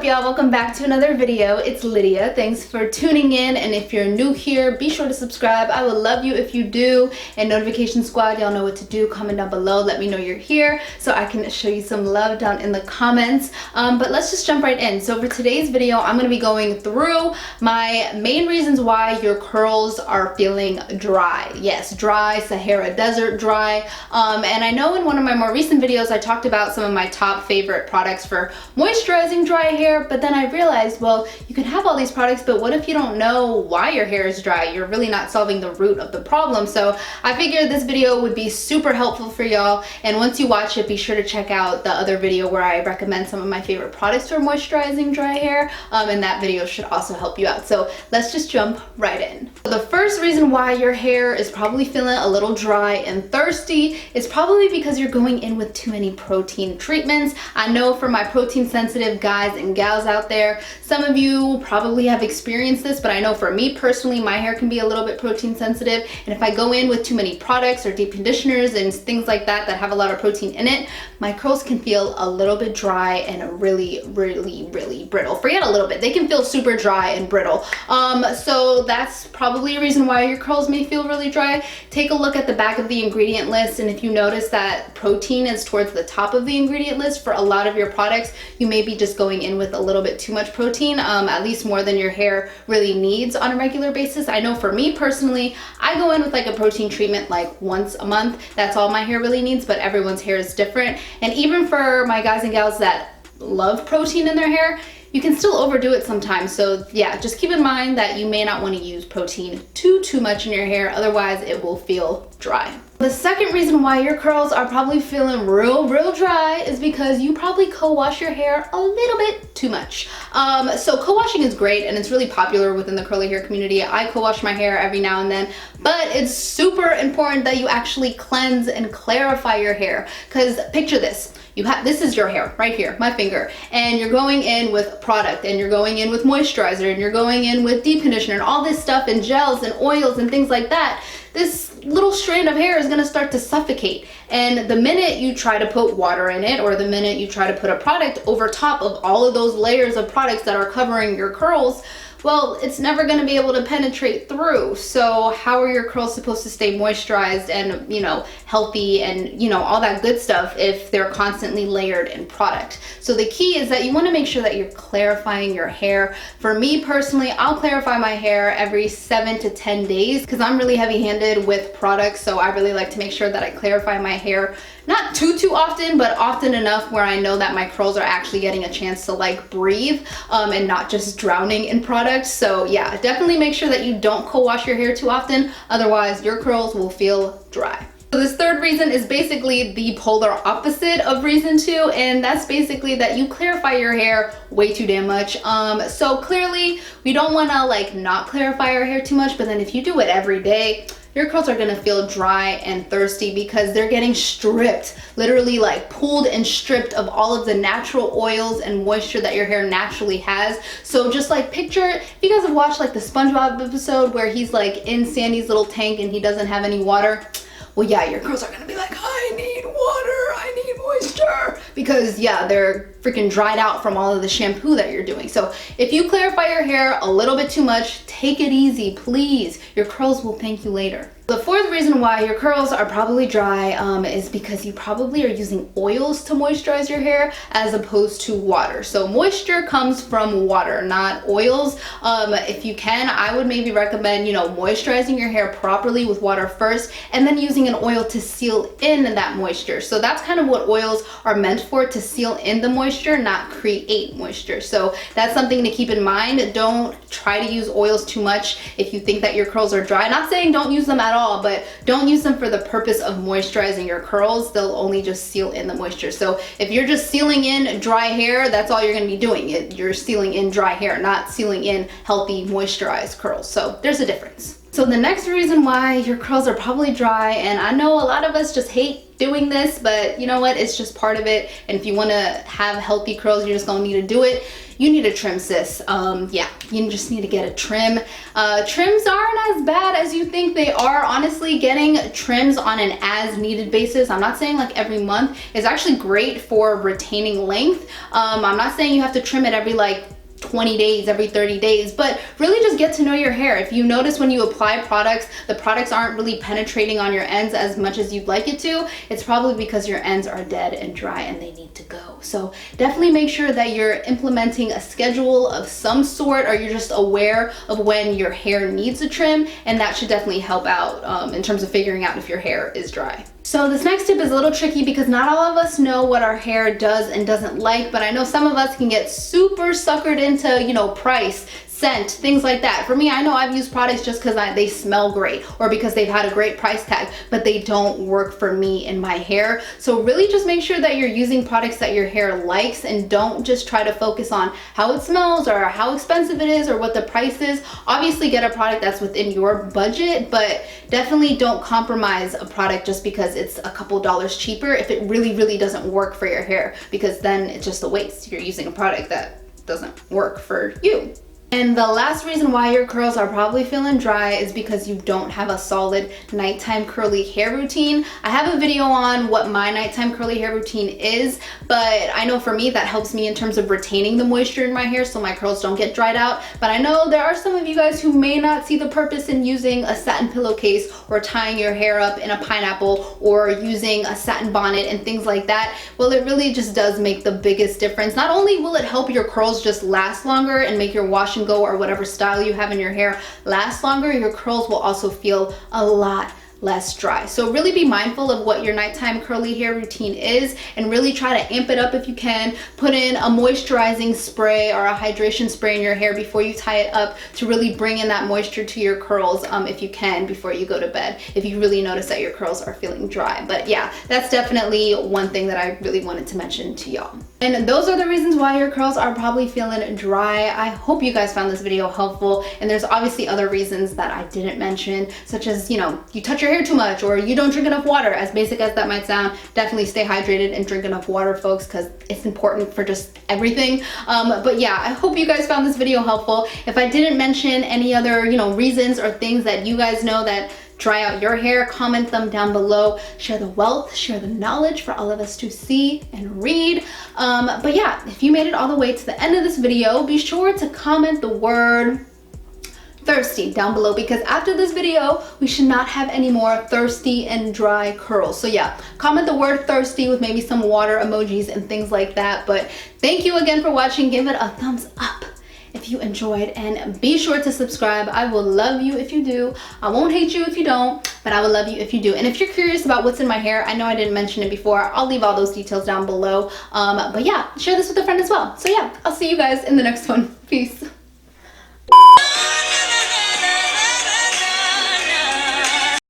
up, y'all? Welcome back to another video. It's Lydia. Thanks for tuning in, and if you're new here, be sure to subscribe. I would love you if you do. And notification squad, y'all know what to do. Comment down below, let me know you're here so I can show you some love down in the comments. But let's just jump right in. So for today's video, I'm going to be going through my main reasons why your curls are feeling dry. Yes, dry, Sahara Desert dry. And I know in one of my more recent videos I talked about some of my top favorite products for moisturizing dry hair, but then I realized, well, you can have all these products, but what if you don't know why your hair is dry? You're really not solving the root of the problem. So I figured this video would be super helpful for y'all, and once you watch it, be sure to check out the other video where I recommend some of my favorite products for moisturizing dry hair, and that video should also help you out. So let's just jump right in. The first reason why your hair is probably feeling a little dry and thirsty is probably because you're going in with too many protein treatments. I know for my protein sensitive guys and gals out there, some of you probably have experienced this, but I know for me personally, my hair can be a little bit protein sensitive, and if I go in with too many products or deep conditioners and things like that that have a lot of protein in it, my curls can feel a little bit dry and really brittle. Forget a little bit, they can feel super dry and brittle. So that's probably a reason why your curls may feel really dry. Take a look at the back of the ingredient list, and if you notice that protein is towards the top of the ingredient list for a lot of your products, you may be just going in with a little bit too much protein, at least more than your hair really needs on a regular basis. I know for me personally, I go in with like a protein treatment like once a month. That's all my hair really needs, but everyone's hair is different. And even for my guys and gals that love protein in their hair, you can still overdo it sometimes. So yeah, just keep in mind that you may not want to use protein too much in your hair, otherwise it will feel dry. The second reason why your curls are probably feeling real dry is because you probably co-wash your hair a little bit too much. So co-washing is great and it's really popular within the curly hair community. I co-wash my hair every now and then, but it's super important that you actually cleanse and clarify your hair. Because picture this. This is your hair right here, my finger, and you're going in with product, and you're going in with moisturizer, and you're going in with deep conditioner and all this stuff, and gels and oils and things like that. This little strand of hair is going to start to suffocate, and the minute you try to put water in it, or the minute you try to put a product over top of all of those layers of products that are covering your curls, well, it's never going to be able to penetrate through. So how are your curls supposed to stay moisturized and, healthy and, all that good stuff if they're constantly layered in product? So the key is that you want to make sure that you're clarifying your hair. For me personally, I'll clarify my hair every 7 to 10 days because I'm really heavy-handed with products. So I really like to make sure that I clarify my hair not too often, but often enough where I know that my curls are actually getting a chance to like breathe and not just drowning in products. So yeah, definitely make sure that you don't co-wash your hair too often, otherwise your curls will feel dry. So this third reason is basically the polar opposite of reason 2, and that's basically that you clarify your hair way too damn much. So clearly we don't want to like not clarify our hair too much, but then if you do it every day, your curls are gonna feel dry and thirsty because they're getting stripped, literally like pulled and stripped of all of the natural oils and moisture that your hair naturally has. So just like picture, if you guys have watched like the SpongeBob episode where he's like in Sandy's little tank and he doesn't have any water, well yeah, your curls are gonna be like, I need water, I need moisture, because yeah, they're freaking dried out from all of the shampoo that you're doing. So if you clarify your hair a little bit too much, take it easy, please. Your curls will thank you later. The fourth reason why your curls are probably dry is because you probably are using oils to moisturize your hair as opposed to water. So moisture comes from water, not oils. If you can, I would maybe recommend, moisturizing your hair properly with water first and then using an oil to seal in that moisture. So that's kind of what oils are meant for, to seal in the moisture, not create moisture. So that's something to keep in mind. Don't try to use oils too much if you think that your curls are dry. Not saying don't use them at all, but don't use them for the purpose of moisturizing your curls. They'll only just seal in the moisture. So if you're just sealing in dry hair, that's all you're going to be doing. You're sealing in dry hair, not sealing in healthy moisturized curls. So there's a difference. So the next reason why your curls are probably dry, and I know a lot of us just hate doing this, but you know what, it's just part of it. And if you want to have healthy curls, you're just gonna need to do it. You need a trim, sis. Yeah, you just need to get a trim. Trims aren't as bad as you think they are. Honestly, getting trims on an as needed basis, I'm not saying like every month, is actually great for retaining length. I'm not saying you have to trim it every like 20 days, every 30 days, but really just get to know your hair. If you notice when you apply products, the products aren't really penetrating on your ends as much as you'd like it to, it's probably because your ends are dead and dry and they need to go. So definitely make sure that you're implementing a schedule of some sort, or you're just aware of when your hair needs a trim, and that should definitely help out in terms of figuring out if your hair is dry. So this next tip is a little tricky because not all of us know what our hair does and doesn't like, but I know some of us can get super suckered into, you know, price, scent, things like that. For me, I know I've used products just because they smell great or because they've had a great price tag, but they don't work for me and my hair. So really just make sure that you're using products that your hair likes, and don't just try to focus on how it smells or how expensive it is or what the price is. Obviously get a product that's within your budget, but definitely don't compromise a product just because it's a couple dollars cheaper if it really doesn't work for your hair, because then it's just a waste. You're using a product that doesn't work for you. And the last reason why your curls are probably feeling dry is because you don't have a solid nighttime curly hair routine. I have a video on what my nighttime curly hair routine is, but I know for me that helps me in terms of retaining the moisture in my hair so my curls don't get dried out. But I know there are some of you guys who may not see the purpose in using a satin pillowcase or tying your hair up in a pineapple or using a satin bonnet and things like that. Well, it really just does make the biggest difference. Not only will it help your curls just last longer and make your wash and go or whatever style you have in your hair last longer, your curls will also feel a lot less dry. So really be mindful of what your nighttime curly hair routine is, and really try to amp it up if you can. Put in a moisturizing spray or a hydration spray in your hair before you tie it up to really bring in that moisture to your curls if you can before you go to bed, if you really notice that your curls are feeling dry. But yeah, that's definitely one thing that I really wanted to mention to y'all. And those are the reasons why your curls are probably feeling dry. I hope you guys found this video helpful, and there's obviously other reasons that I didn't mention, such as, you know, you touch your hair too much or you don't drink enough water. As basic as that might sound, definitely stay hydrated and drink enough water, folks, because it's important for just everything. But yeah, I hope you guys found this video helpful. If I didn't mention any other, you know, reasons or things that you guys know that dry out your hair, comment them down below. Share the wealth, share the knowledge for all of us to see and read. But yeah, if you made it all the way to the end of this video, be sure to comment the word thirsty down below, because after this video we should not have any more thirsty and dry curls. So yeah, comment the word thirsty with maybe some water emojis and things like that. But thank you again for watching. Give it a thumbs up if you enjoyed, and be sure to subscribe. I will love you if you do. I won't hate you if you don't, but I will love you if you do. And if you're curious about what's in my hair, I know I didn't mention it before, I'll leave all those details down below. But yeah, share this with a friend as well. So yeah, I'll see you guys in the next one. Peace.